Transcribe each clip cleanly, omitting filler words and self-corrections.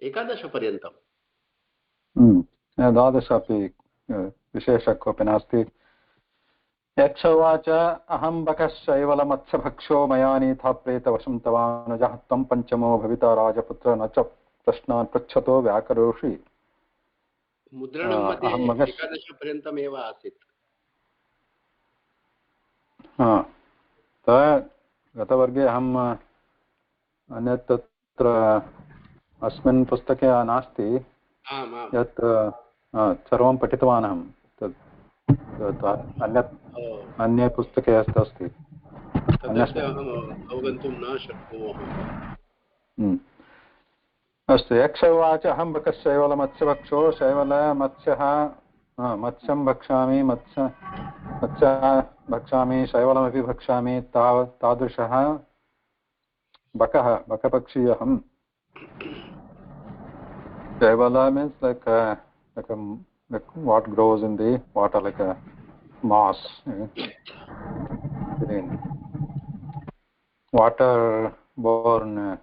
एकादशपर्यन्तं। द्वादश अपि विशेषः कोऽपि नास्ति। यक्ष उवाच अहं बकश्चैवलमत्स्यभक्षो मया नीतः प्रेतवशं तवानुजः त्वं पञ्चमो भविता राजपुत्र न च प्रश्नान् पृच्छतो व्याकरोषि। मुद्रणं मध्ये एकादशपर्यन्तमेव आसीत्। गतवर्गे अहम् अन्यत् तत्र अस्मिन् पुस्तके नास्ति यत् सर्वं पठितवान् अहं तत् अन्ये पुस्तके अस्ति। अवगन्तुं न शक्नुमः। अस्तु। यक्ष उवाच अहं बकश्चैवलमत्स्यभक्षो शैवलमत्स्यः मत्स्यं भक्षामि मत्स्य भक्षामि शैवलमपि भक्षामि तादृशः बकपक्षी अहं। Shaivala means like what grows in the water, like a moss, water borne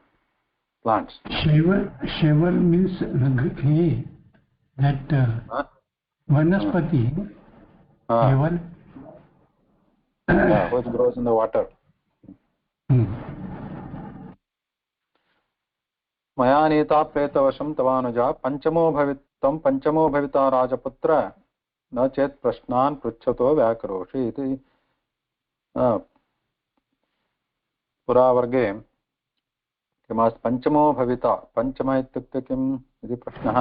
plants. Shaival means that vanaspati. Shaival. Which grows in the water. मया नीता प्रेतवशं तवानुजा पंचमो भविता राजपुत्र न चेत् प्रश्नान् पृच्छतो व्याकरोषि इति पुरावर्गे किमास्ति पंचमो भविता। पंचम इत्युक्ते किम् इति प्रश्नः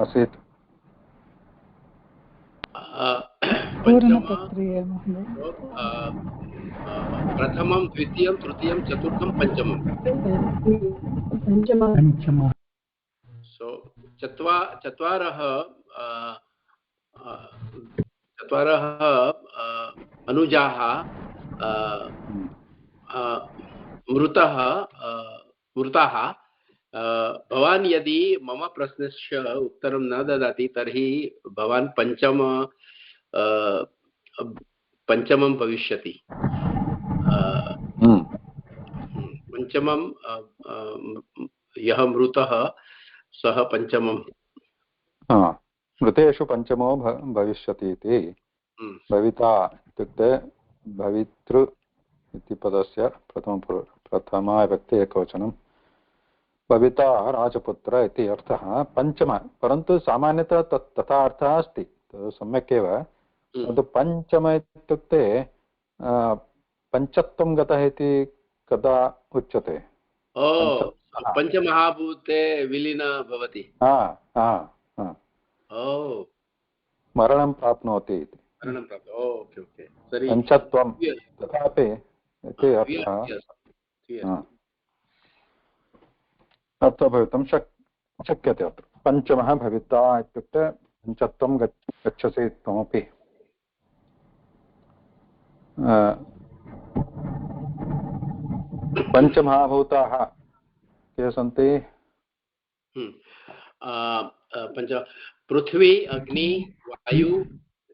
आसीत्। प्रथमं द्वितीयं तृतीयं चतुर्थं पञ्चमम्। सो चत्वारः अनुजाः मृताः। भवान् यदि मम प्रश्नस्य उत्तरं न ददाति तर्हि भवान् पञ्चमं भविष्यति। पञ्चमं यः मृतः सः पञ्चमं। मृतेषु पञ्चमो भविष्यति इति। भविता इत्युक्ते भवितृ इति पदस्य प्रथमा विभक्ति एकवचनं। भविता राजपुत्र इति अर्थः पञ्चम। परन्तु सामान्यतः तथा अर्थः अस्ति सम्यक् एव। परन्तु पञ्चम इत्युक्ते पञ्चत्वं गतः इति कदा उच्यते? पञ्चमहाभूते विलीन भवति। मरणं प्राप्नोति इति। पञ्चत्वं तथापि इति अर्थः अत्र भवितुं शक्यते। अत्र पञ्चमः भविता इत्युक्ते पञ्चत्वं गच्छसि त्वमपि। पञ्चमहाभूताः के सन्ति? पञ्च पृथ्वी अग्नि वायु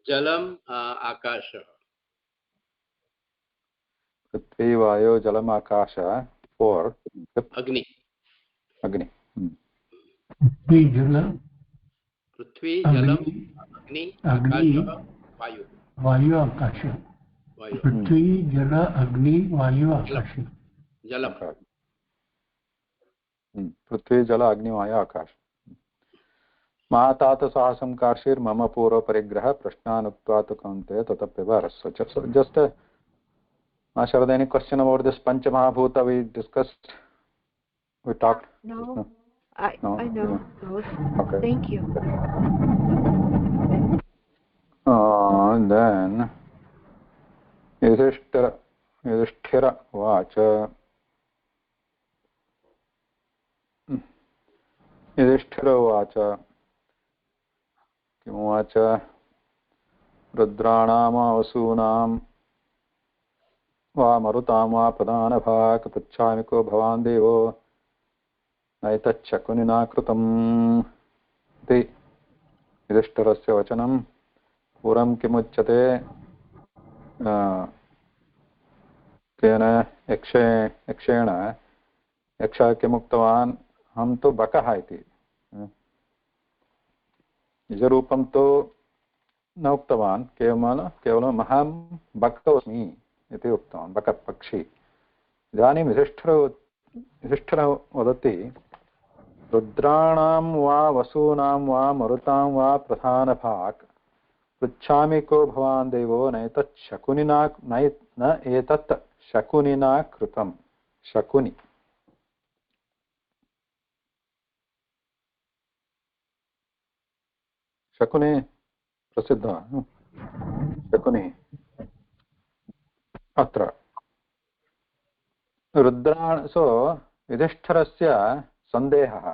जलम् आकाशः। पृथ्वी वायु जलम् आकाश। 4 अग्नि पृथ्वी जलम् अग्नि आकाशः वायु आकाश। पृथ्वी जल अग्नि वायु आकाश। जलम् पृथ्वी जल अग्नि वायु आकाश। मातात साहसं कार्षिर्मम पूर्व परिग्रह प्रश्नान् उक्त्वा तु कौन्तेय ततप्यव ह्रस्व। Just Asharad, any question about this Panchamahabhuta we discussed? We talked? No. I know those. Okay. Thank you. And then Yudhishthira Vacha. Yudhishthira Vacha. Kimuvacha Rudranama Vasunam Va Marutama Padana Bhak Pachhamiko Bhavan Devo Naitachakuni Nakrutam Ti Yudhishthirasya Vachanam Puram Kimuchyate Kena Yakshena Yaksha Kimuktavan अहं तु बकः इति निजरूपं तु न उक्तवान्, केवलम् अहं बकः इति उक्तवान्, बकपक्षी। इदानीं युधिष्ठिरः वदति रुद्राणां वा वसूनां वा मरुतां वा प्रधानभाक् पृच्छामि को भवान् देवो न एतत् शकुनिना कृतं। शकुनि प्रसिद्धः शकुनि। अत्र युधिष्ठिरस्य सन्देहः,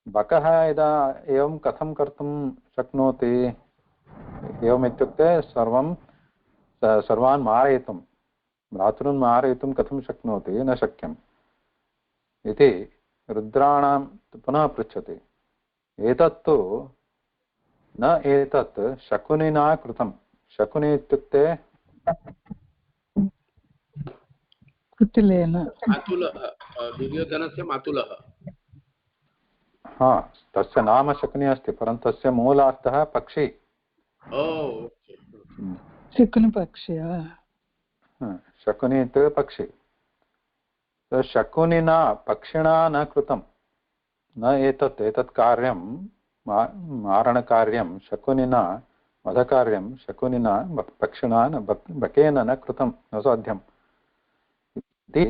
बकः यदा एवं कथं कर्तुं शक्नोति, एवमित्युक्ते सर्वान् मारयितुं, भ्रातॄन् मारयितुं कथं शक्नोति, न शक्यम् इति रुद्राणां पुनः पृच्छति। एतत्तु न एतत् शकुनिना कृतं। शकुनि इत्युक्ते कुटिलेन दुर्योधनस्य मातुलः। हा, तस्य नाम शकुनि अस्ति, परन्तु तस्य मूलार्थः पक्षी। शकुनिपक्षी। शकुनि इत्युक्ते पक्षी। शकुनिना पक्षिणा न कृतं, न एतत् कार्यं, मारणकार्यं शकुनिना, वधकार्यं शकुनिना पक्षिणा बकेन न कृतं, न साध्यम् इति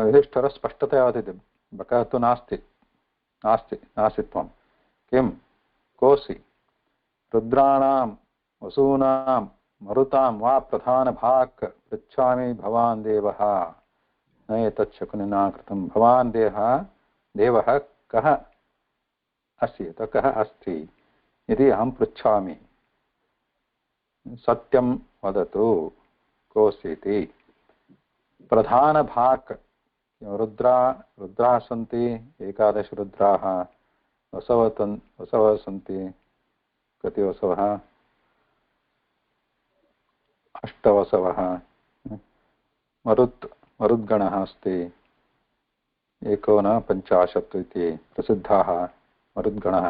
युधिष्ठिरः स्पष्टतया वदति। बकः तु नास्ति त्वं किं कोऽसि? रुद्राणां वसूनां मरुतां वा प्रधानभाक् पृच्छामि भवान् देवः न एतत् शकुनिना कृतं। भवान् देवः कः अस्ति इति अहं पृच्छामि। सत्यं वदतु कोऽसि इति। प्रधानभाक्, रुद्राः सन्ति, 11 रुद्राः। वसवः सन्ति, कति वसवः? 8 वसवः। मरुद्गणः अस्ति, 51 इति प्रसिद्धाः मरुद्गणः।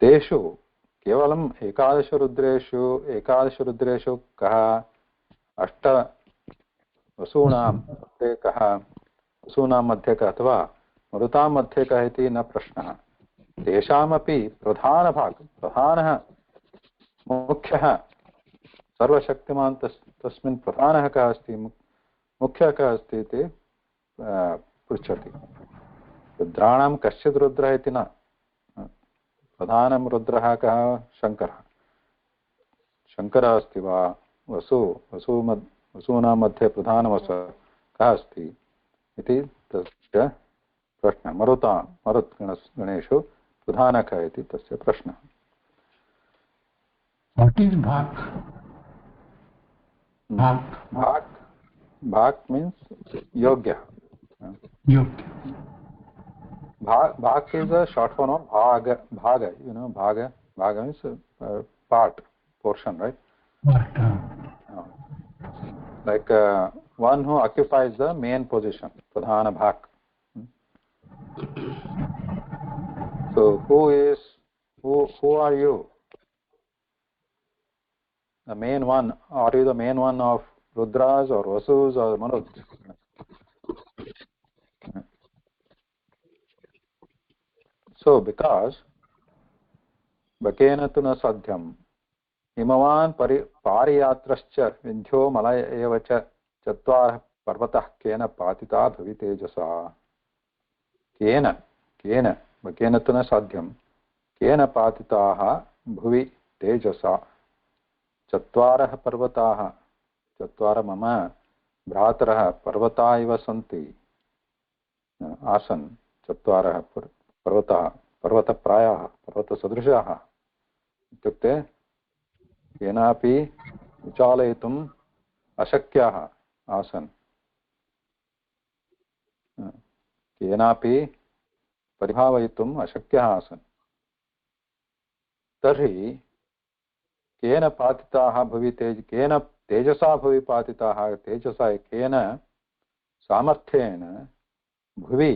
तेषु केवलम् 11 रुद्रेषु कः 8 वसूनां मध्ये कः, वसूनां मध्ये कः अथवा मरुतां मध्ये कः इति न प्रश्नः। तेषामपि प्रधानः मुख्यः सर्वशक्तिमान् तस्मिन् प्रधानः कः अस्ति, मुख्यः कः अस्ति इति पृच्छति। रुद्राणां कश्चित् रुद्रः इति न, प्रधानं रुद्रः कः? शङ्करः अस्ति वा? वसूनां मध्ये प्रधानवसु कः अस्ति इति तस्य प्रश्नः। मरुद्गणेषु प्रधानः कः इति तस्य प्रश्नः। What is bhak? Bhak means yogya. Bhak is a short form of bhaga. Bhaga means portion, right? Like one who occupies the main position, pradhana bhak. So who are you? The main one? Are you the main one of Rudras or Vasus or Manuds? So because Bakena tu na sadhyam हिमवान् पारियात्रश्च विन्ध्यो मलय एव च चत्वारः पर्वतः केन पातिता भवि तेजसा। केन बकेन तु न साध्यं, केन पातिताः भुवि तेजसा। 4 पर्वताः, 4 मम भ्रातरः पर्वता इव सन्ति आसन्। 4 पर्वताः, पर्वतप्रायाः, पर्वतसदृशाः इत्युक्ते केनापि विचालयितुम् अशक्याः आसन्, केनापि परिभावयितुम् अशक्याः आसन्। तर्हि केन पातिताः भुवि केन तेजसा भुवि पातिताः? तेजसा केन सामर्थ्येन भुवि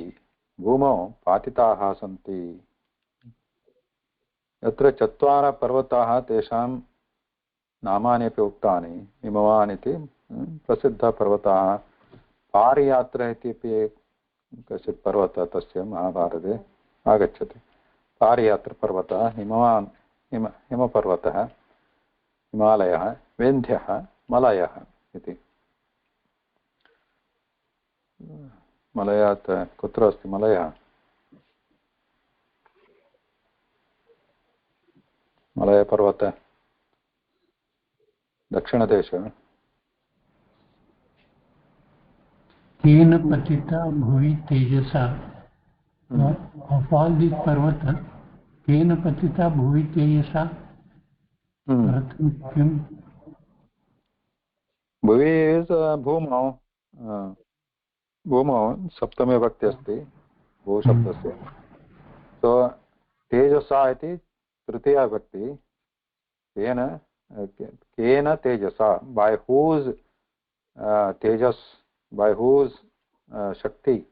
भूमौ पातिताः सन्ति यत्र 4 पर्वताः तेषां नामानि अपि उक्तानि हिमवान् इति प्रसिद्धपर्वताः पारियात्र इत्यपि कश्चित् पर्वतः तस्य महाभारते आगच्छति पारियात्रपर्वतः हिमवान् हिमपर्वतः हिमालयः विन्ध्यः मलयः इति मलयात् कुत्र अस्ति मलयः मलयपर्वत दक्षिणदेशे केन पतिता भुवि तेजसा of all these पर्वत केन पतिता भुवि तेजसा किं भुवि इस् भूमौ सप्तमी विभक्ति अस्ति भूशब्दस्य सो तेजसा इति तृतीया विभक्ति केन तेजसा by whose tejas by whose shakti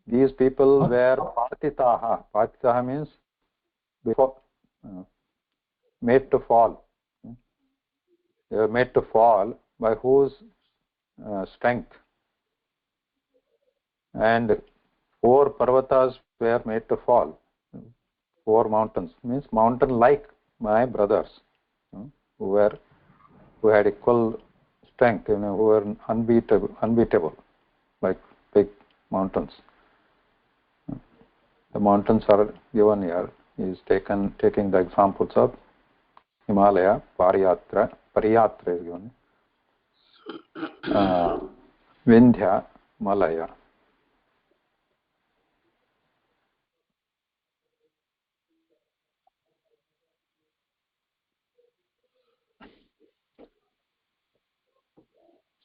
these people were patitaha means before made to fall they were made to fall by whose strength and 4 parvatas were made to fall 4 mountains means mountain like my brothers who had equal strength, who were unbeatable like big mountains. The mountains are given here. He is taking the examples of Himalaya, Pariyatra is given, Vindhya, Malaya.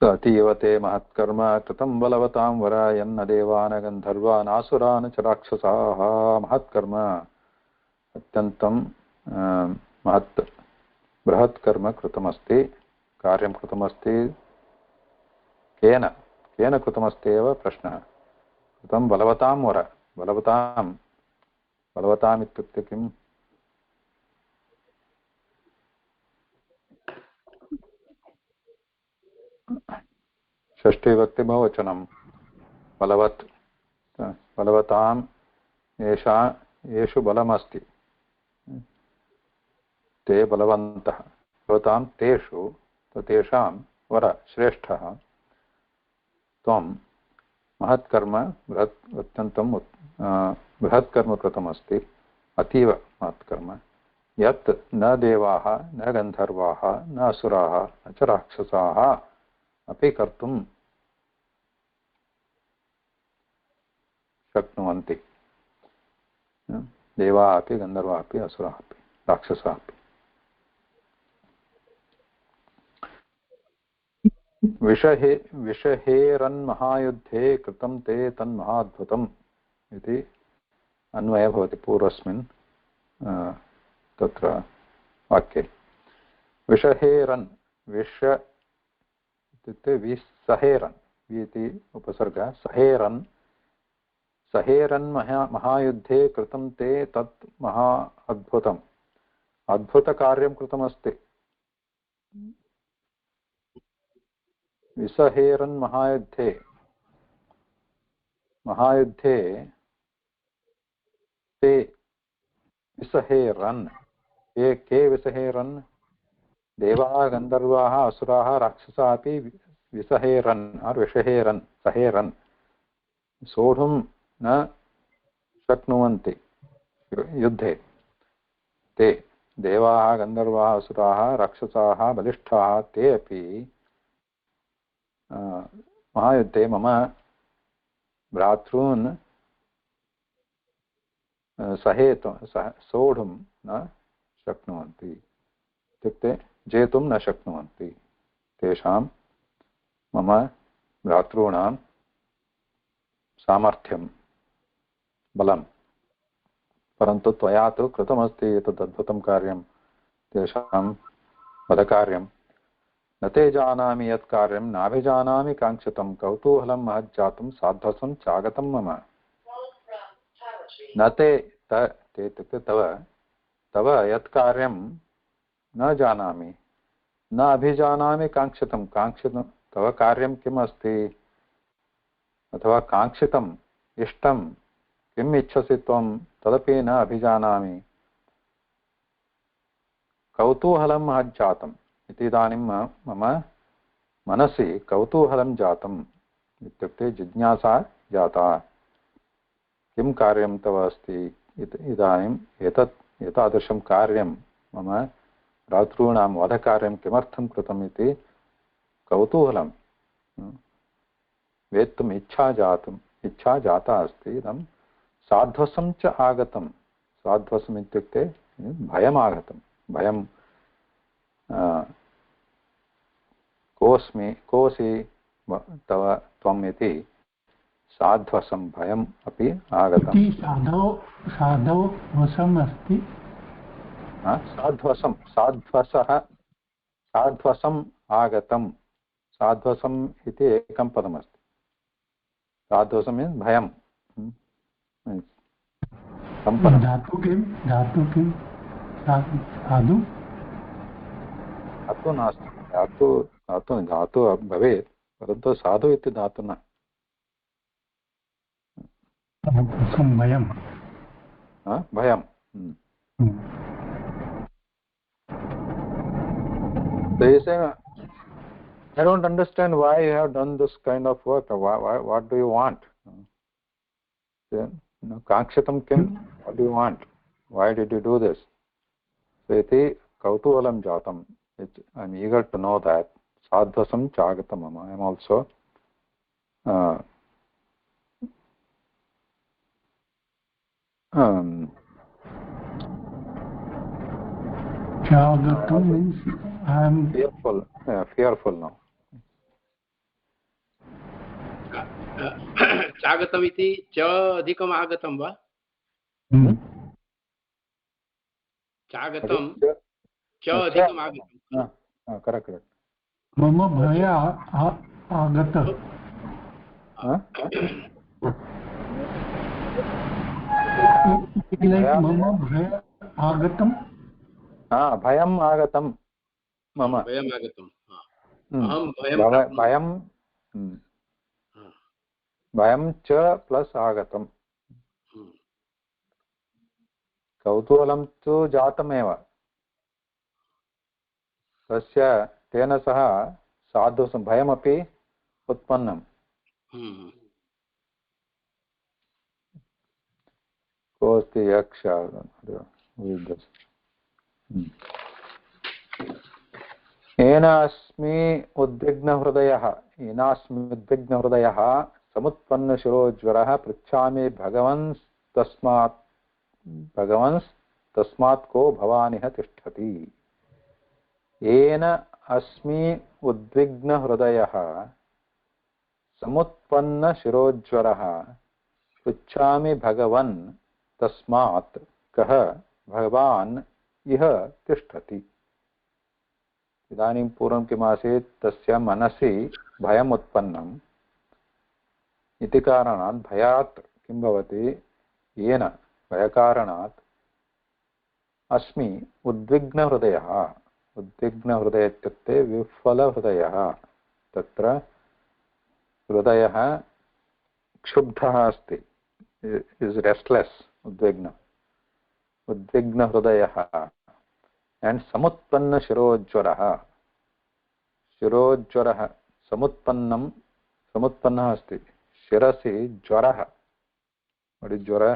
अतीव ते महत्कर्म कृतं बलवतां वर यन्न देवान् गन्धर्वान् आसुरान् च राक्षसाः महत्कर्म अत्यन्तं महत् बृहत् कर्म कृतमस्ति कार्यं कृतमस्ति केन कृतमस्ति एव प्रश्नः कृतं बलवतां वर बलवताम् इत्युक्ते किम् षष्ठी विभक्ति बहुवचनं बलवताम् येषु बलमस्ति ते बलवन्तः बलवतां तेषु तेषां वर श्रेष्ठः त्वं महत्कर्म अत्यन्तं बृहत्कर्म कृतमस्ति अतीव महत्कर्म यत् न देवाः न गन्धर्वाः न असुराः न च राक्षसाः अपि कर्तुं शक्नुवन्ति देवाः अपि गन्धर्वाः अपि असुराः अपि राक्षसाः अपि विषहेरन्महायुद्धे कृतं ते तन्महाद्भुतम् इति अन्वयः भवति पूर्वस्मिन् तत्र वाक्ये विषहेरन् विष इत्युक्ते विसहेरन् इति उपसर्गः सहेरन् महायुद्धे कृतं ते तत् महा अद्भुतम् अद्भुतकार्यं कृतमस्ति विसहेरन् महायुद्धे ते विसहेरन् के विसहेरन् देवाः गन्धर्वाः असुराः राक्षसाः अपि विसहेरन् विषहेरन् सहेरन् सोढुं न शक्नुवन्ति युद्धे ते देवाः गन्धर्वाः असुराः राक्षसाः बलिष्ठाः ते अपि महायुद्धे मम भ्रातॄन् सोढुं न शक्नुवन्ति इत्युक्ते जेतुं न शक्नुवन्ति तेषां मम भ्रातॄणां सामर्थ्यं बलं परन्तु त्वया तु कृतमस्ति एतत् अद्भुतं कार्यं तेषां वधकार्यं न ते जानामि यत् कार्यं नाभिजानामि काङ्क्षितं कौतूहलं महज्जातं साध्वसं चागतं मम न ते ते इत्युक्ते तव यत् कार्यं न जानामि न अभिजानामि काङ्क्षितं तव कार्यं किम् अस्ति अथवा काङ्क्षितम् इष्टं किम् इच्छसि त्वं तदपि न अभिजानामि कौतूहलं महज्जातम् इति इदानीं मम मनसि कौतूहलं जातम् इत्युक्ते जिज्ञासा जाता किं कार्यं तव अस्ति इदानीम् एतादृशं कार्यं मम भ्रातॄणां वधकार्यं किमर्थं कृतम् इति कौतूहलं वेत्तुम् इच्छा जाता अस्ति इदं साध्वसं च आगतं साध्वसम् इत्युक्ते भयम् आगतं भयं कोऽसि तव त्वम् इति साध्वसं भयम् अपि आगतम् साधौ वसम् अस्ति साध्वसम् आगतं साध्वसम् इति एकं पदमस्ति साध्वसं मीन्स् भयं धातु किं साधु धातु नास्ति धातु भवेत् परन्तु साधु इति धातु न भयं भयं I don't understand why you have done this kind of work. What do you want? Kangshitam kim? What do you want? Why did you do this? So iti kautuhalam jatam. I'm eager to know that. Sadhvasam chagatam mama. I'm also chagatam means I am fearful now. चागतम् इति च अधिकम् आगतं वा चागतं च अधिकम् आगतं correct मम भय आगत मम भय आगतं भयम् आगतं मम भयम् आगतम् भयं च प्लस् आगतम् कौतूहलं तु जातमेव तस्य तेन सह साधुसं भयमपि उत्पन्नं कोऽस्ति यक्ष येनास्मि उद्विग्नहृदयः समुत्पन्नशिरोज्वरः पृच्छामि तस्मात् को भवानिह तिष्ठति येन अस्मि उद्विग्नहृदयः समुत्पन्नशिरोज्वरः पृच्छामि भगवन् तस्मात् कः भगवान् इह तिष्ठति इदानीं पूर्वं किमासीत् तस्य मनसि भयम् उत्पन्नम् इति कारणात् भयात् किं भवति येन भयकारणात् अस्मि उद्विग्नहृदयः उद्विग्नहृदयः इत्युक्ते विह्वलहृदयः तत्र हृदयः क्षुब्धः अस्ति इस् रेस्ट्लेस् उद्विग्नहृदयः एंड समुत्पन्नशिरोज्वरः शिरोज्वरः समुत्पन्नः अस्ति शिरसि ज्वरः ज्वरः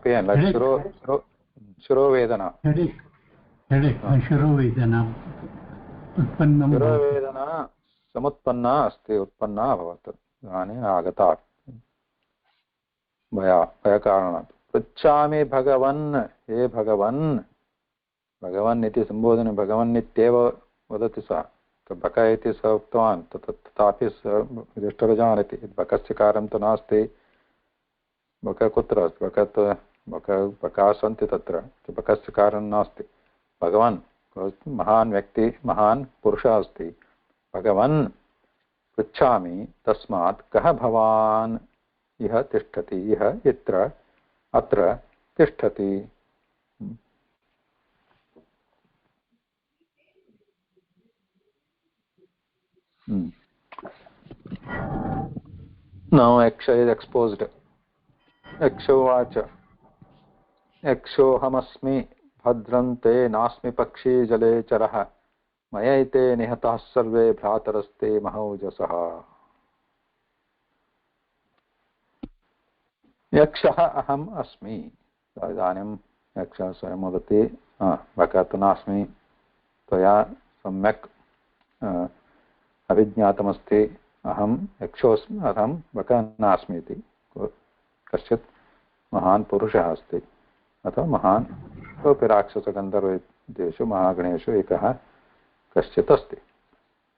पेन शिरोवेदना शिरोवेदना समुत्पन्ना अस्ति उत्पन्ना अभवत् इदानीम् आगता भयकारणात् पृच्छामि भगवन् हे भगवन् इति सम्बोधने भगवन् इत्येव वदति सः बक इति सः उक्तवान् तथापि सः युधिष्ठिरः जानाति बकस्य कार्यं तु नास्ति बक कुत्र अस्ति बकाः सन्ति तत्र बकस्य कारणं नास्ति भगवान् महान् व्यक्ति महान् पुरुषः अस्ति भगवान् पृच्छामि तस्मात् कः भवान् इह तिष्ठति इह यत्र अत्र तिष्ठति Now Yaksha is exposed. Yakshovacha Yakshohamasmi bhadraante nasmi pakshi jale charaha mayaite nihatah sarve bhrataraste mahaujasaha. Yakshah aham asmi. इदानीं यक्षः स्वयं वदति भवतः तु नास्मि त्वया सम्यक् अभिज्ञातमस्ति अहं यक्षोऽस्मि अहं बकः नास्मि इति कश्चित् महान् पुरुषः अस्ति अथवा महान् कोऽपि राक्षसगन्धर्वेषु महागणेषु एकः कश्चित् अस्ति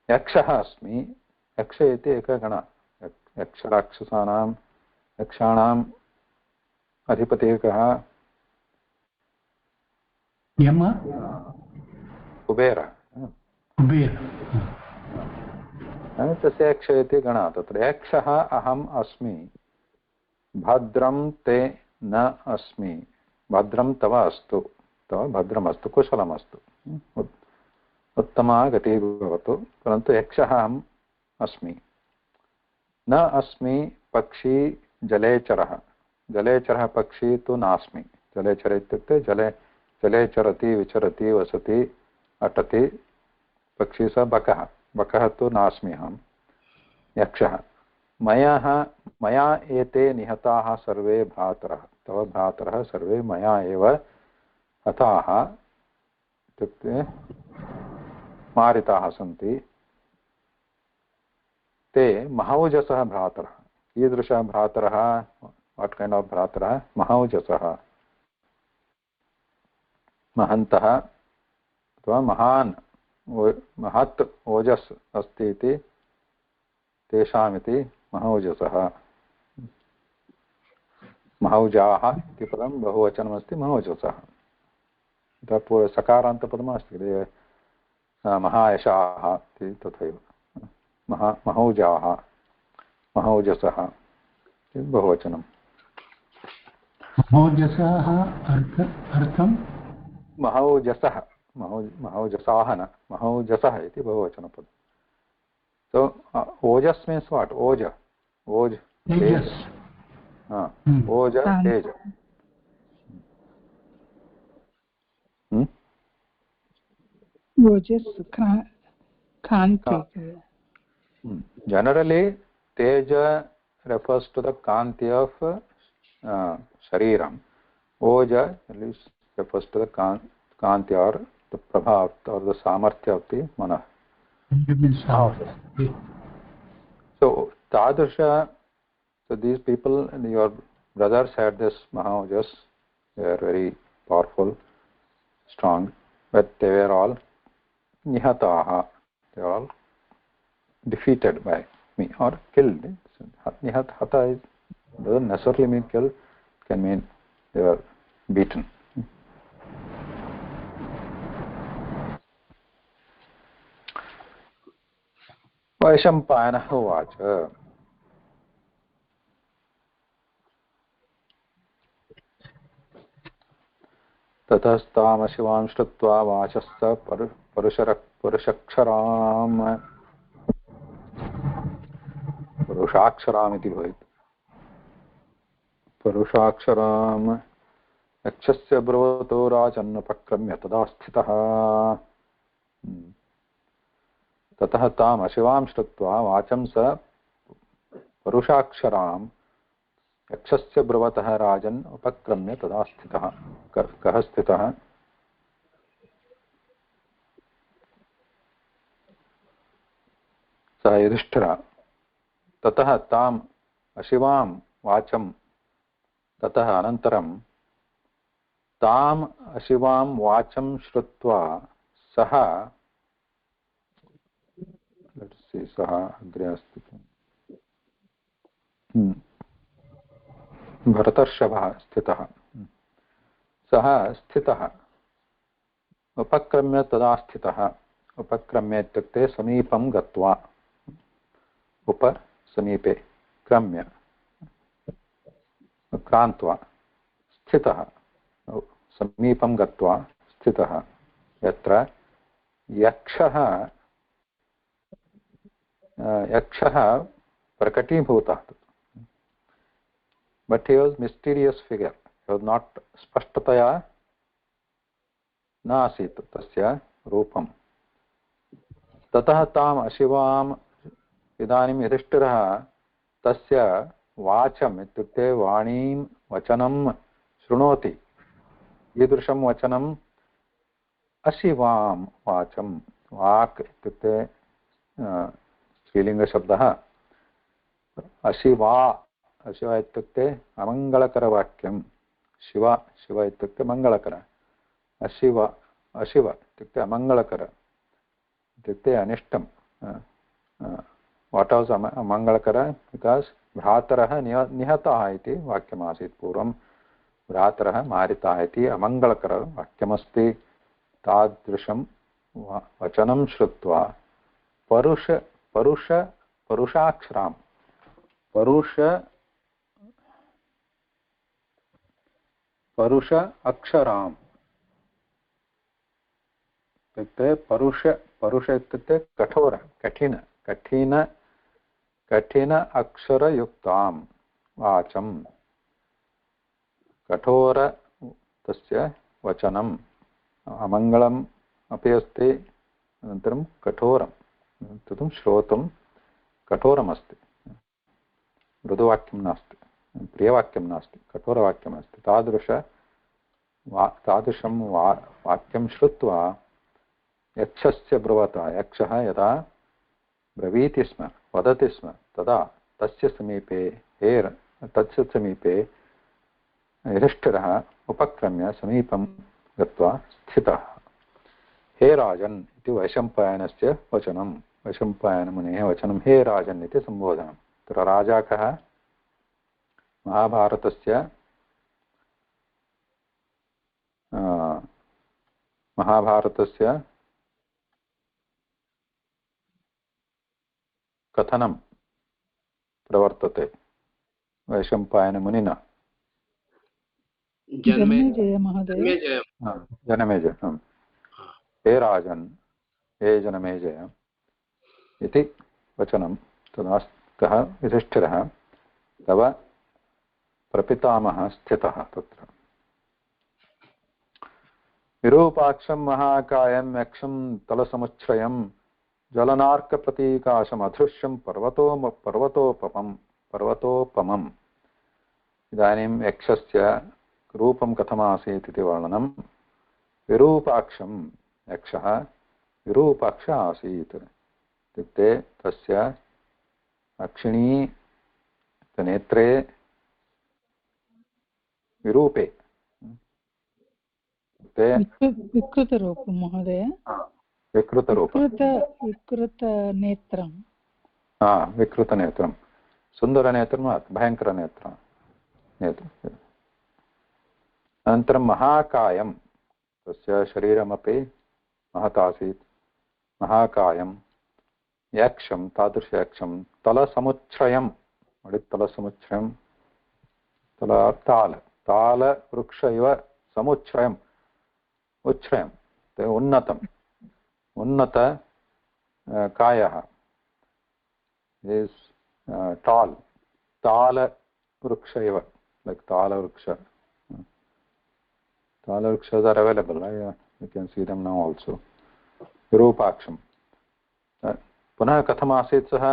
यक्षः अस्मि यक्ष इति एकः गणः यक्षाणाम् अधिपतिः कः यम कुबेरः तस्य यक्ष इति गणः तत्र यक्षः अहम् अस्मि भद्रं ते न अस्मि भद्रं तव अस्तु तव भद्रमस्तु कुशलमस्तु उत्तमा गतिः भवतु परन्तु यक्षः अहम् अस्मि न अस्मि पक्षी जलेचरः जलेचरः पक्षी तु नास्मि जलेचर इत्युक्ते जले चरति विचरति वसति अटति पक्षी स बकः तु नास्मि अहं यक्षः मया एते निहताः सर्वे भ्रातरः तव भ्रातरः सर्वे मया एव हताः इत्युक्ते मारिताः सन्ति ते महौजसः भ्रातरः कीदृशः भ्रातरः वाट् कैण्ड् आफ् भ्रातरः महौजसः महन्तः अथवा महत् ओजस् अस्ति इति तेषामिति महौजसः महौजाः इति पदं बहुवचनमस्ति महौजसः सकारान्तपदमस्ति महायशाः इति तथैव महौजाः महौजसः बहुवचनं महौजसः अर्थं महौजसः महौजसाः न महौजसः इति बहुवचनपदं so ojas means what oj तेजस् oj tej ओजस् Kanti generally teja refers to the kanti of shariram oja refers to the kanti or the prabha or the samarthya of the manah so tadrsha so these people your brothers had this mahaujas they are very powerful strong but they were all nihataha they are all defeated by me or killed hata is doesn't necessarily mean killed it can mean they were beaten वैशम्पायनः उवाच ततस्तामशिवां श्रुत्वा वाचश्च पुरुषाक्षरामिति भवेत् पुरुषाक्षराम् यक्षस्य ब्रुवतो राजन्नुपक्रम्य तदा स्थितः ततः ताम् अशिवां श्रुत्वा वाचं स परुषाक्षरां यक्षस्य ब्रुवतः राजन् उपक्रम्य तदा स्थितः कः स्थितः स युधिष्ठिरः ततः ताम् अशिवां वाचं ततः अनन्तरं ताम् अशिवां वाचं श्रुत्वा सः सः अग्रे अस्ति भरतर्षभः स्थितः सः स्थितः उपक्रम्य तदा स्थितः उपक्रम्य इत्युक्ते समीपं गत्वा उप समीपे क्रम्य क्रान्त्वा स्थितः समीपं गत्वा स्थितः यत्र यक्षः प्रकटीभूतः but he was mysterious figure, he was not स्पष्टतया न आसीत् तस्य रूपं ततः ताम् अशिवाम् इदानीं युधिष्ठिरः तस्य वाचम् इत्युक्ते वाणीं वचनं शृणोति ईदृशं वचनम् अशिवां वाचं वाक् इत्युक्ते स्त्रीलिङ्गशब्दः अशिवा अशिवा इत्युक्ते अमङ्गलकरवाक्यं शिव शिव इत्युक्ते मङ्गलकर अशिव अशिव इत्युक्ते अमङ्गलकर इत्युक्ते अनिष्टं वाट् वास् अमङ्गलकर बिकास् भ्रातरः निहतः इति वाक्यमासीत् पूर्वं भ्रातरः मारितः इति अमङ्गलकरवाक्यमस्ति तादृशं वचनं श्रुत्वा परुषाक्षरां परुष अक्षराम् इत्युक्ते परुष इत्युक्ते कठोर कठिन अक्षरयुक्तां वाचं कठोर तस्य वचनम् अमङ्गलम् अपि अस्ति अनन्तरं कठोरं तदुं श्रोतुं कठोरमस्ति मृदुवाक्यं नास्ति प्रियवाक्यं नास्ति कठोरवाक्यमस्ति तादृशं वाक्यं श्रुत्वा यक्षस्य ब्रुवता यक्षः यदा ब्रवीति स्म वदति स्म तदा तस्य समीपे युधिष्ठिरः उपक्रम्य समीपं गत्वा स्थितः हे राजन् इति वैशम्पायनस्य वचनं वैशम्पायनमुनेः वचनं हे राजन् इति सम्बोधनं तत्र राजा कः महाभारतस्य कथनं प्रवर्तते वैशम्पायनमुनिना जन्मेजय महोदय जनमेजय हे राजन् हे जनमेजय इति वचनं तदा कः युधिष्ठिरः तव प्रपितामहः स्थितः तत्र विरूपाक्षं महाकायं यक्षं तलसमुच्छ्रयं ज्वलनार्कप्रतीकाशम् अधृश्यं पर्वतोपमम् इदानीं यक्षस्य रूपं कथमासीत् इति वर्णनं विरूपाक्षं यक्षः विरूपाक्ष आसीत् इत्युक्ते तस्य अक्षिणी नेत्रे विरूपे विकृतरूपं महोदय विकृतनेत्रं विकृतनेत्रं सुन्दरनेत्रं भयङ्करनेत्रं अनन्तरं महाकायं तस्य शरीरमपि महत् आसीत् महाकायं यक्षं तादृशयक्षं तलसमुच्छ्रयं तलसमुच्छ्रयं तालवृक्ष इव समुच्छ्रयम् उच्छ्रयम् उन्नत कायः is tall तालवृक्ष इव like तालवृक्ष तालवृक्षाः are available you can see them now also विरूपाक्षं पुनः कथमासीत् सः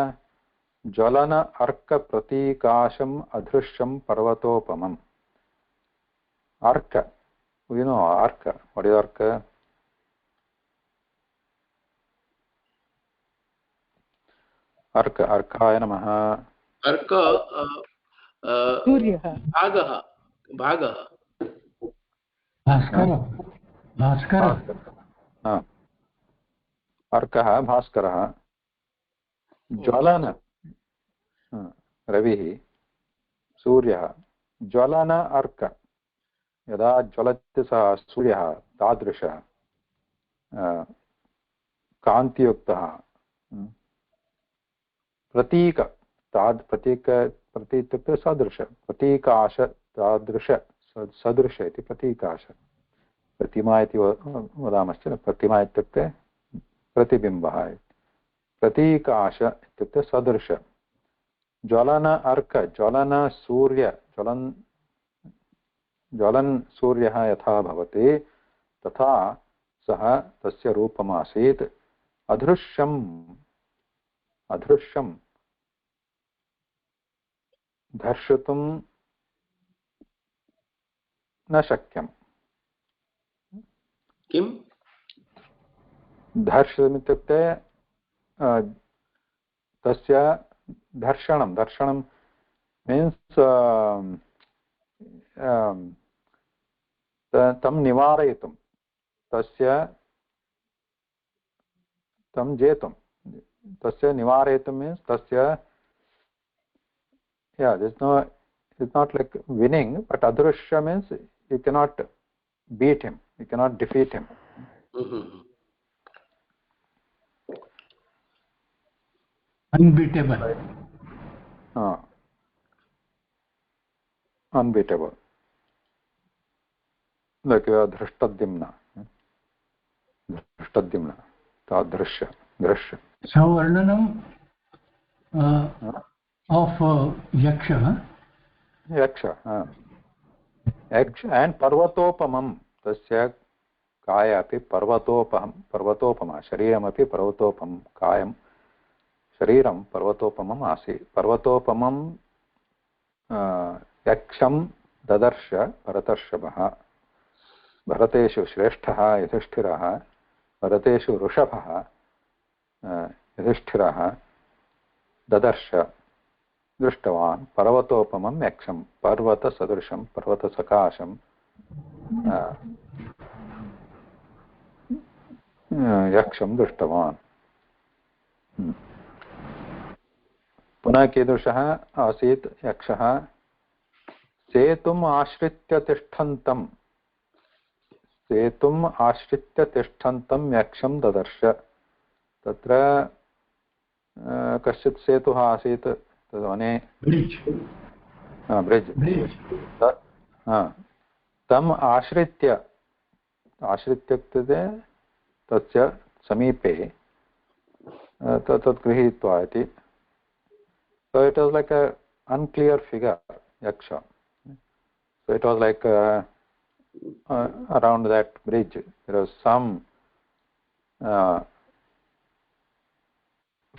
ज्वलन अर्कप्रतीकाशम् अधृश्यं पर्वतोपमम् अर्क you know अर्क what is अर्क अर्काय नमः अर्क सूर्यः भागः अर्कः भास्करः ज्वलन रविः सूर्यः ज्वलन अर्क यदा ज्वलति सः सूर्यः तादृशः कान्तियुक्तः प्रतीक प्रतीक इत्युक्ते सदृश प्रतीकाश तादृश सदृश इति प्रतीकाश प्रतिमा इति वदामश्चेत् प्रतिमा इत्युक्ते प्रतिबिम्बः प्रतीकाश इत्युक्ते सदृश ज्वलन अर्क ज्वलन सूर्य ज्वलन् सूर्यः यथा भवति तथा सः तस्य रूपमासीत् अदृश्यं दर्शितुं न शक्यं किं दर्शनम् इत्युक्ते तस्य दर्शनं मीन्स् तं निवारयितुं तं जेतुं तस्य निवारयितुं मीन्स् तस्य it's not like winning, but adrushya means you cannot beat him, you cannot defeat him. Unbeatable. Unbeatable. Like dhrashtadimna, tadrishya, drashya. So Varnanam of Yaksha. Yaksha. And parvatopamam. Tasya kaya api parvatopama. Shariram api parvatopam. Kayam. Shariram parvatopamam asi. Parvatopamam yaksham dadarsha bharatashabha. Bharateshu shresthaha yudhishthiraha. Bharateshu rushabha yudhishthiraha. Dadarsha दृष्टवान् पर्वतोपमं यक्षं पर्वतसदृशं पर्वतसकाशं यक्षं दृष्टवान् पुनः कीदृशः आसीत् यक्षः सेतुम् आश्रित्य तिष्ठन्तं यक्षं ददर्श तत्र कश्चित् सेतुः आसीत् ब्रिड्ज् तम् आश्रित्य इत्युक्ते तस्य समीपे तत् गृहीत्वा इति so it was like a unclear figure yaksha so it was like around that bridge there was some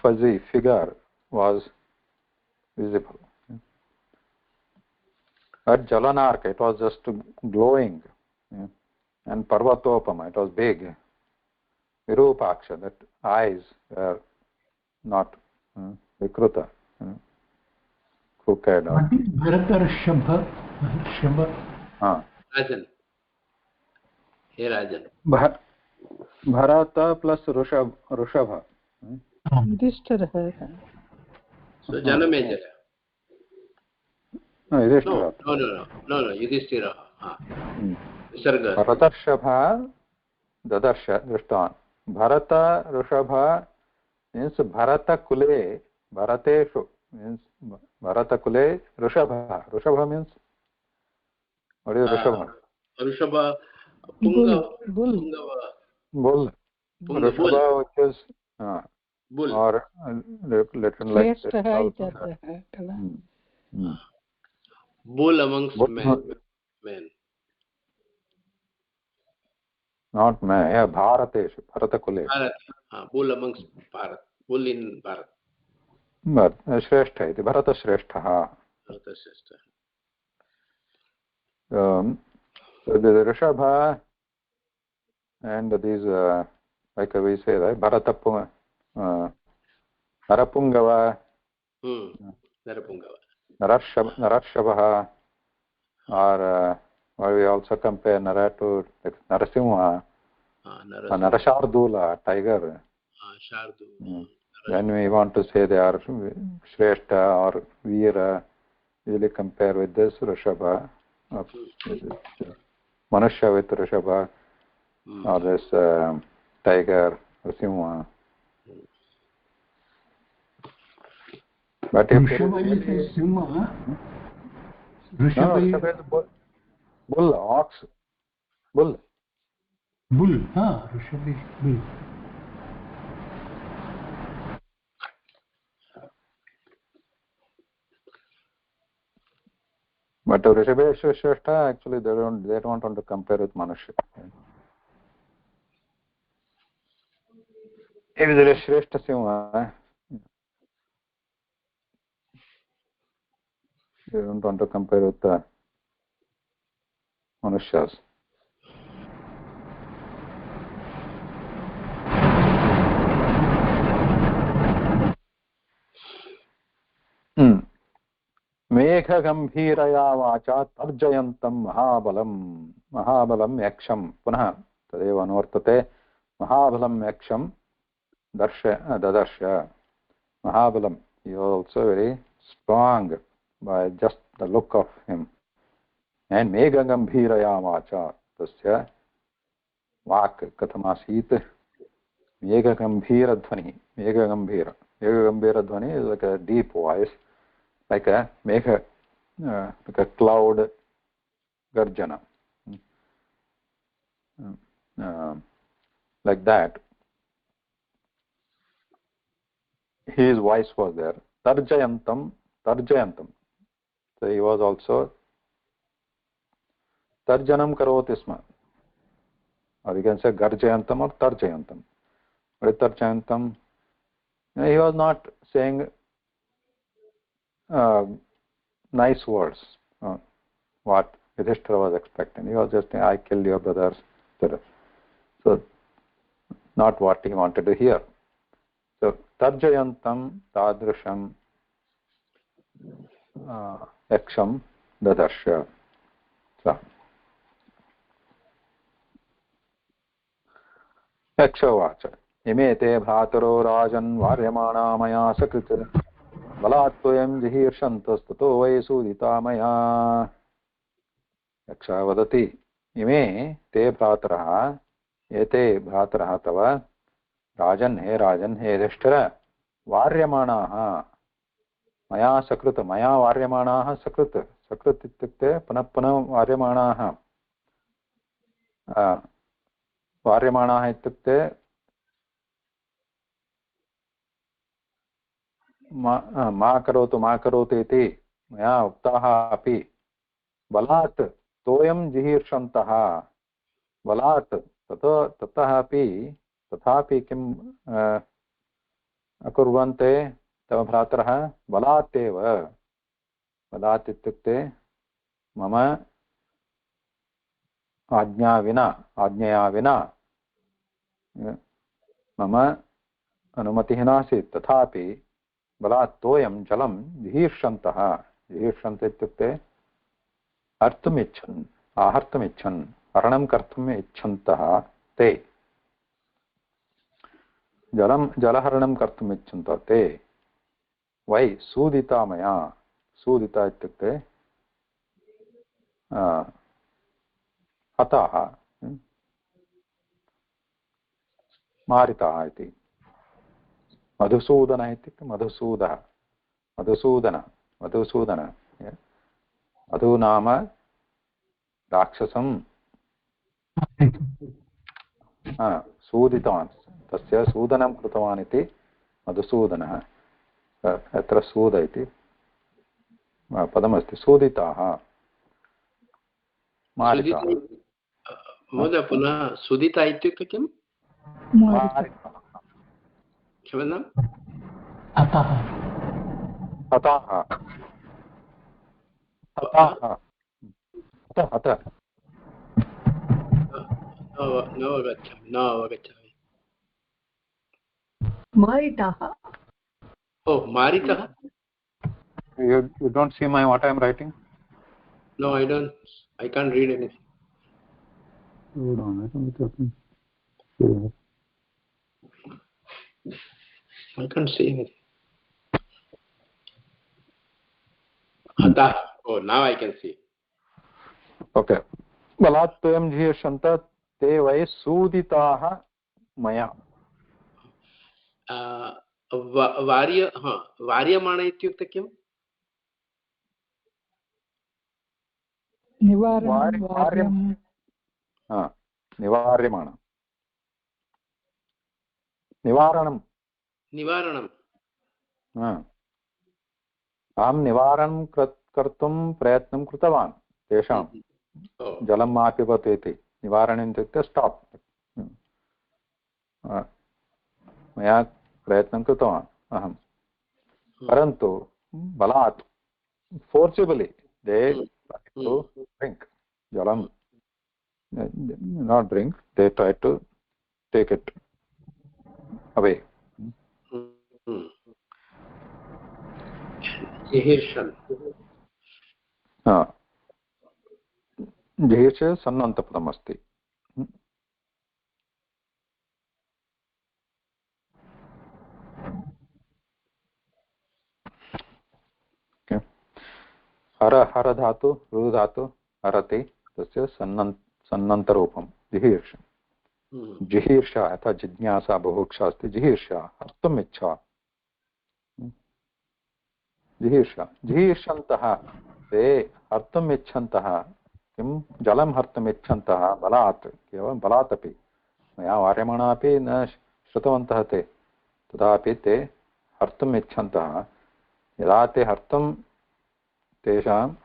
fuzzy figure was visible. At Jalanarka, it was just glowing, and Parvatopama, it was big. Virupaksha, that eyes were not vikruta, crooked. What is Bharatarshambha? Rajan. Hey Rajan. Bharata plus Rushabha. युधिष्ठिरः So Janamejaya. No, Yudhishthira. No, Yudhishthira. Visarga. Bharatashabha Dadarsha Drishtavan. Bharata Rushabha means Bharata Kule, Bharateshu means Bharata Kule Rushabha. Rushabha means, what is Rushabha? Rushabha, Bull. Rushabha, which is bull. or little like bull amongst men. Not man, yeah, Bharateshu, Bharatakule. Bull amongst Bharat. Bull in Bharat. But Shrestha iti, Bharata Shrestha. So the Rishabha and these, like we say, right? Bharata Narapungava, Narashabha, or we also compare Nara to Narasimha, Narashardula, tiger. When we want to say they are Shrestha or Veera, usually compare with this Rishabha, Manusha with Rishabha, or this tiger, Simha. But if Rishabha is Simha. Rishabha is bull, ox, bull. Bull. Rishabha is bull. But Rishabha Shreshtha, actually they don't want to compare with Manusha. If there is Shreshtha Simha, they don't want to compare with the Manushas. मेघगम्भीरया वाचा तर्जयन्तं महाबलं यक्षं पुनः तदेव अनुवर्तते महाबलं यक्षं ददर्श महाबलं he was also very strong by just the look of him and मेघगम्भीरया वाचा तस्य वाक् कथमासीत् मेघगम्भीरध्वनिः मेघगम्भीरध्वनिः is like a deep voice, like a like a cloud garjana, like that. His voice was there. Tarjayantam. So he was also tarjanam karoti sma, or you can say garjayantam or tarjayantam. But tarjayantam, he was not saying nice words, what Yudhishthira was expecting. He was just saying, I killed your brothers. So, not what he wanted to hear. So, tarjayantam tadrisham yaksham dadarsha. So, yakshovacha. Ime te bhataro rajan varyamana maya sakrit बलात्वयं जिहीर्षन्तस्ततो वै सूदिता मया यक्षा वदति इमे ते भ्रातरः एते भ्रातरः तव राजन् हे युधिष्ठिर वार्यमाणाः मया सकृत् मया वार्यमाणाः सकृत् इत्युक्ते पुनः पुनः वार्यमाणाः इत्युक्ते मा करोतु इति मया उक्ताः अपि बलात् तोयं जिहीर्षन्तः बलात् तथापि किम् अकुर्वन्ते तव भ्रातरः बलात् एव बलात् इत्युक्ते मम आज्ञया विना मम अनुमतिः नासीत् तथापि बलात् तोयं जलं जिहीर्षन्तः जिहीर्षन्त इत्युक्ते आहर्तुमिच्छन् हरणं कर्तुम् इच्छन्तः ते जलहरणं कर्तुम् इच्छन्तः ते वै सूदिता मया सूदिता इत्युक्ते हताः मारिताः इति मधुसूदनः इत्युक्ते मधुसूदन मधु नाम राक्षसं सूदितवान् तस्य सूदनं कृतवान् इति मधुसूदनः अत्र सूद इति पदमस्ति सूदिताः मारिताः महोदय पुनः सुदिता इत्युक्ते किम् क्षम्यताम् न अवगच्छामि मारिताः Oh, Maritah? You don't see what I am writing? No, I don't. I can't read anything. Hold on, I don't think I can't see anything. Santah. Oh, now I can see. Okay बलात् त्वयं जिहीर्षन्त ते वै सूदिताः मया वार्यमाण इत्युक्ते किम्? निवारणं वार्यं निवार्यमाण निवारणं निवारणम् अहं निवारणं कर्तुं प्रयत्नं कृतवान् तेषां जलं मा पिबतु इति निवारणम् इत्युक्ते स्टाप् मया प्रयत्नं कृतवान् अहं परन्तु बलात् फोर्सिबलि दे टु ड्रिङ्क् जलं not drink they try to take it away जिहीर्षन् जिहीर्षे सन्नन्तपदम् अस्ति हर हर धातु रु धातु हरति तस्य सन्नन्तरूपं जिहीर्ष जिहीर्षा यथा जिज्ञासा बुभुक्षा अस्ति जिहीर्षा हर्तुम् इच्छा जिहीर्षा जिहीर्षन्तः ते हर्तुम् इच्छन्तः किं जलं हर्तुम् इच्छन्तः बलात् केवलं बलात् अपि मया वार्यमाणा अपि न श्रुतवन्तः ते तथापि ते हर्तुम् इच्छन्तः यदा ते हर्तुं तेषाम्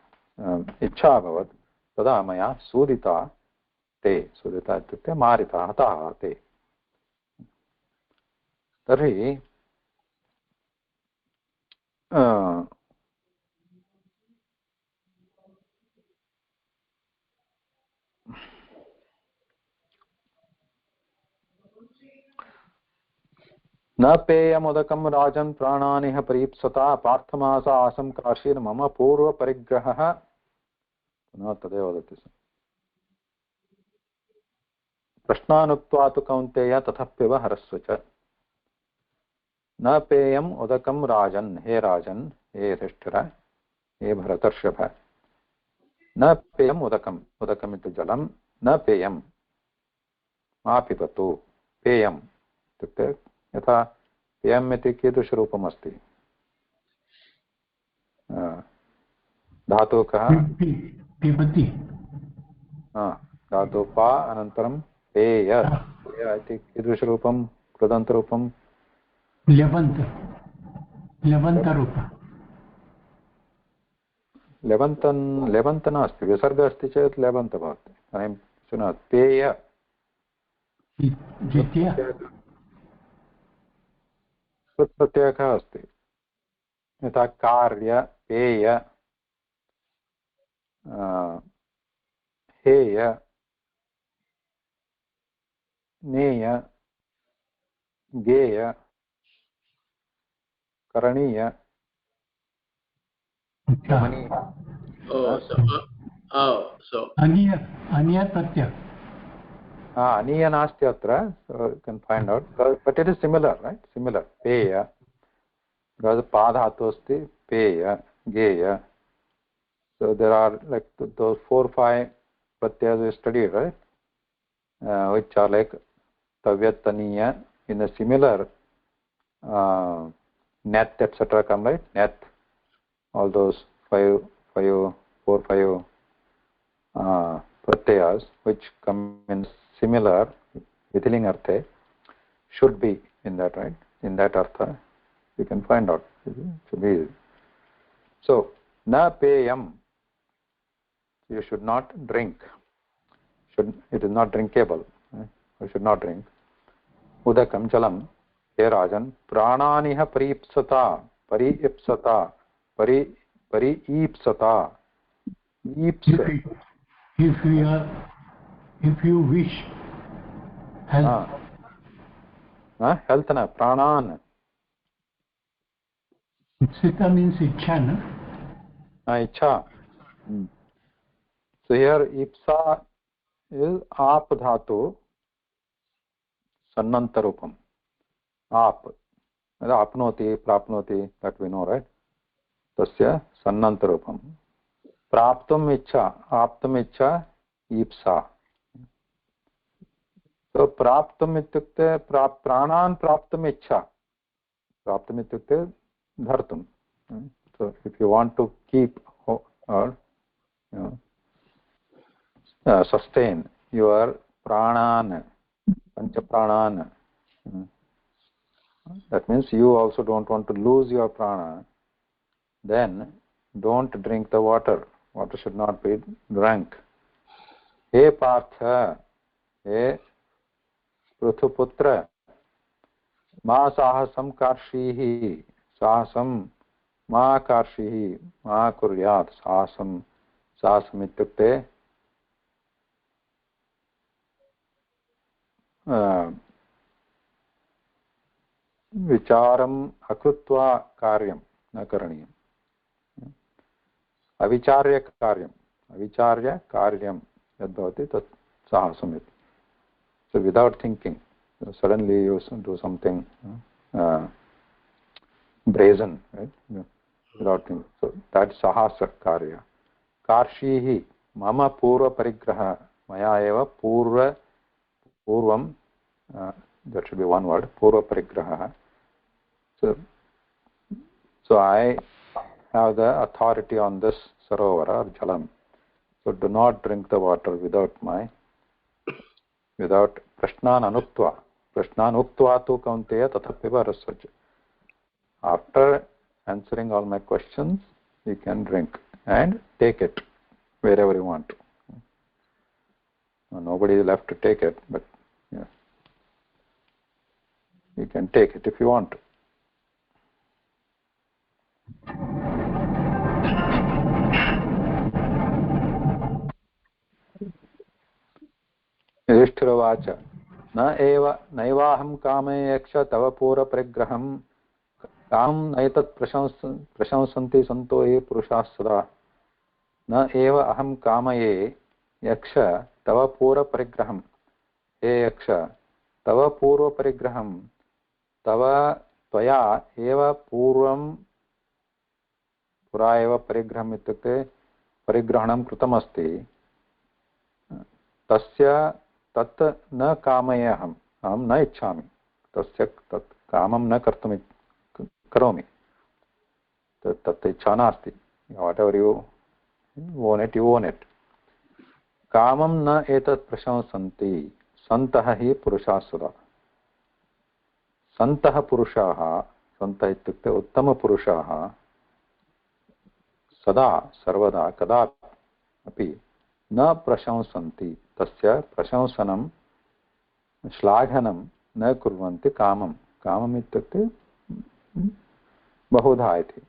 इच्छा अभवत् तदा मया सूदिता ते सूदिता इत्युक्ते मारिता हताः ते तर्हि न पेयमुदकं राजन् प्राणानिह परीप्सता पार्थमास आसं काशीर्मम पूर्वपरिग्रहः पुनः तदेव वदति प्रश्नानुक्त्वा तु कौन्तेय ततः पिब हरस्व च न पेयम् उदकं राजन् हे हे युधिष्ठिर हे भरतर्षभ न पेयम् उदकम् उदकम् इति जलं न पेयं मा पिबतु पेयम् इत्युक्ते यथा पेयम् इति कीदृशरूपम् अस्ति धातुः कः पिबति धातुः पा अनन्तरं पेय इति कीदृशरूपं कृदन्तरूपं लेबन्त नास्ति विसर्ग अस्ति चेत् लेबन्त भवति इदानीं शृणोतु पेय प्रत्ययः अस्ति यथा कार्य पेय हेय नेय गेय करणीय अनीय नास्ति अत्र you can find out but it is similar right similar पेय because pa dhatu asti peya geya so there are like those 4 5 pratyas we studied right which are like tavyat taniya in a similar net etc come right net all those 4 5 pratyas which come in similar vithiling arthe should be in that right in that artha you can find out should be easy. So na peyam you should not drink it is not drinkable you should not drink udakam jalam he rajan prananiha paripsata pariipsata if you wish health health na pranan ipsita means ichha na ichha so here ipsa is aap dhatu sannantarupam aap apnoti prapnoti that we know right tasya sannantarupam प्राप्तुम् इच्छा, आप्तुम् इच्छा, ईप्सा. So प्राप्तुम् इत्युक्ते प्राणान् प्राप्तुम् इच्छा. प्राप्तुम् इत्युक्ते धर्तुं. So if you want to keep or sustain your pranan, pancha pranan, that means you also don't want to lose your prana, then don't drink the water. Water should not be drunk. He Partha, he Pruthuputra, ma sahasam karshihi, sahasam ma karshihi, ma kuryat, sahasam ityukte विचारम् अकृत्वा कार्यं न करणीयम्. अविचार्य कार्यं यद्भवति तत् साहसम् इति. So without thinking, suddenly you do something brazen, right? Without thinking. So that's sahasa karya. Karshihi mama purva parigraha, maya eva purvam, that should be one word, purva parigraha. So I have the authority on this sarovara or jalam. So do not drink the water without prashnan anuktva. Prashnan uktva tu kaunteya tatha piba rasaj. After answering all my questions, you can drink and take it wherever you want. Nobody is left to take it, but yeah, you can take it if you want to. युधिष्ठिरोवाच नैवाहं कामे यक्ष तव पूर्वपरिग्रहं कामं नैतत् प्रशंसन्ति सन्तो ये पुरुषाः सदा न एव अहं कामये यक्ष तव पूर्वपरिग्रहं. हे यक्ष, तव पूर्वपरिग्रहं तव त्वया एव पुरा एव परिग्रहम् इत्युक्ते परिग्रहणं कृतमस्ति. तस्य तत् न कामये अहं न इच्छामि. तस्य तत् कामं न करोमि. तत् इच्छा नास्ति. Whatever you own it, you own it. कामं न एतत् प्रशंसन्ति सन्तः हि पुरुषाः सदा. सन्तः पुरुषाः, सन्तः इत्युक्ते उत्तमपुरुषाः, सदा सर्वदा कदा अपि न प्रशंसन्ति. तस्य प्रशंसनं श्लाघनं न कुर्वन्ति कामं. कामम् इत्युक्ते बहुधा इति.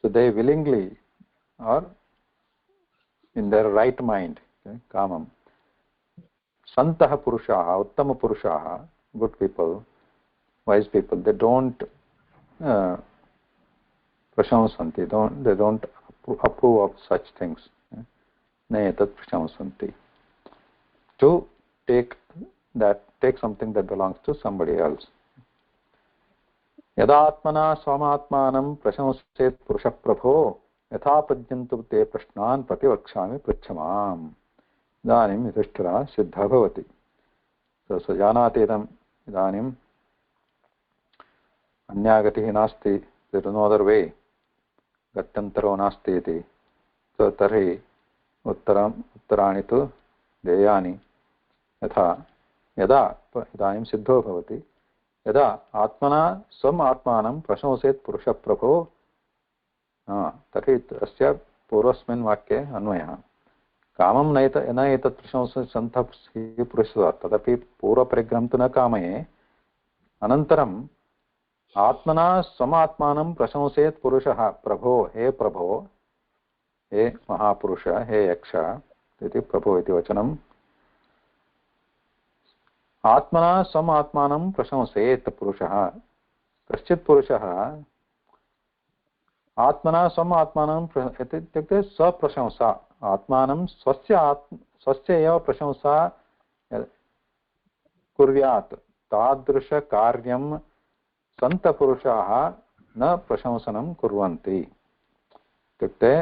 So they willingly or in their right mind, kamam. Santah purushaha, uttama purushaha, good people, wise people, they don't prashamsanti, they don't approve of such things. Nayatat prashamsanti. To take something that belongs to somebody else. यदात्मना स्वामात्मानं प्रशंसेत् पुरुषः प्रभो यथा पद्यन्तु ते प्रश्नान् प्रतिवक्ष्यामि पृच्छमाम्. इदानीं युधिष्ठिरः सिद्धः भवति. स जानाति इदानीम् अन्या गतिः नास्ति, there is no other way, गत्यन्तरो नास्ति इति. तर्हि उत्तराणि तु देयानि. यथा यदा इदानीं सिद्धो भवति यदा आत्मना स्वम् आत्मानं प्रशंसेत् पुरुषः प्रभो. तर्हि अस्य पूर्वस्मिन् वाक्ये अन्वयः. कामं न एतत् प्रशंसति सन्तः पुरुषः, तदपि पूर्वपरिग्रहं तु न कामये. अनन्तरम् आत्मना स्वमात्मानं प्रशंसेत् पुरुषः प्रभो. हे प्रभो, हे महापुरुष, हे यक्ष इति प्रभो इति वचनं. आत्मना स्वम् आत्मानं प्रशंसेत् पुरुषः. कश्चित् पुरुषः आत्मना स्वम् आत्मानं इत्युक्ते स्वप्रशंसा. आत्मानं स्वस्य एव प्रशंसा कुर्यात्. तादृशकार्यं सन्तपुरुषाः न प्रशंसनं कुर्वन्ति. इत्युक्ते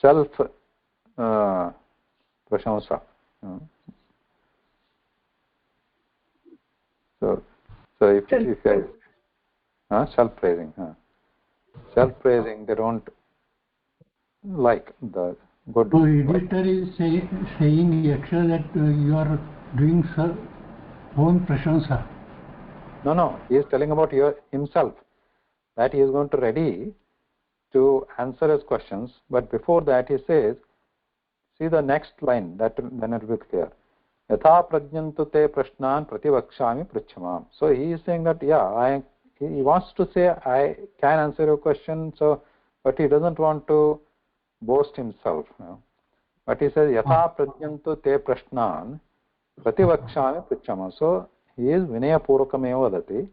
सेल्फ् प्रशंसा. So if self-praising. Self-praising, they don't like the good. So editor is saying actually that you are doing own prashansa. No, he is telling about himself, that he is going to ready to answer his questions, but before that he says, see the next line, then it will be clear. Yatha prajnantu te prashnan prativakshami pritchamam. So he is saying that he wants to say I can answer your question, but he doesn't want to boast himself. But he says yatha prajnantu te prashnan prativakshami pritchamam. So he is vinaya purvakam eva vadati,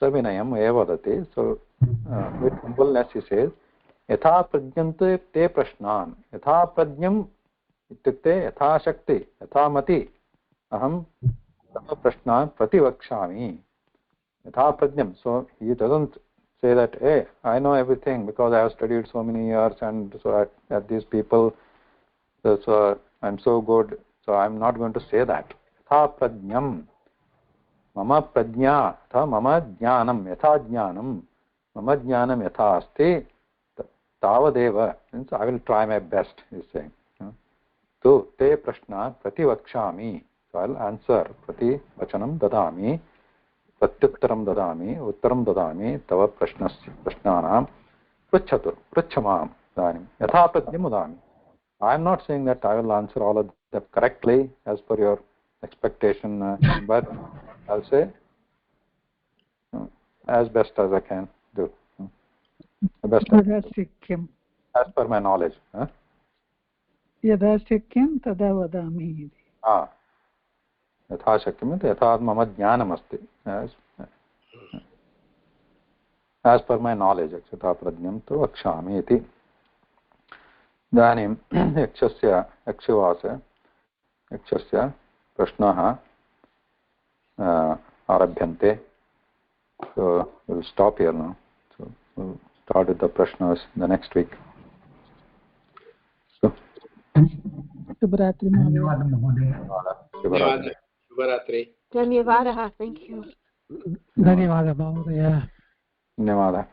savinayam eva vadati. So with humbleness he says yatha prajnantu te prashnan. Yatha prajnam इत्युक्ते यथाशक्ति यथामति अहं तव प्रश्नान् प्रतिवक्ष्यामि यथा प्रज्ञं. So he doesn't say that hey, I know everything because I have studied so many years and so at these people, so I'm so good, so I'm not going to say that. यथा प्रज्ञं मम प्रज्ञा यथा मम ज्ञानं यथा ज्ञानं मम ज्ञानं यथा अस्ति तावदेव. Means I will try my best, he is saying. So te prashna prativakshami. So I'll answer. Prati vachanam dadami, pratyuttaram dadami, uttaram dadami, tava prashnanam pruchhatu, pruchhamam. Yatha pradyam udami. I am not saying that I will answer all of them correctly as per your expectation, but I'll say as best as I can do. Best as per my knowledge. यदा शक्यं तदा वदामि. यथा शक्यं यथा मम ज्ञानमस्ति, as per my knowledge. यथा प्रज्ञं तु वक्ष्यामि इति. इदानीं यक्षस्य प्रश्नाः आरभ्यन्ते. So we'll stop here now. So we'll start with the prashnas the next week. शुभरात्रि महोदय. शुभरात्रि. Dhanyavadaha. Thank you. धन्यवादः महोदय. धन्यवादः.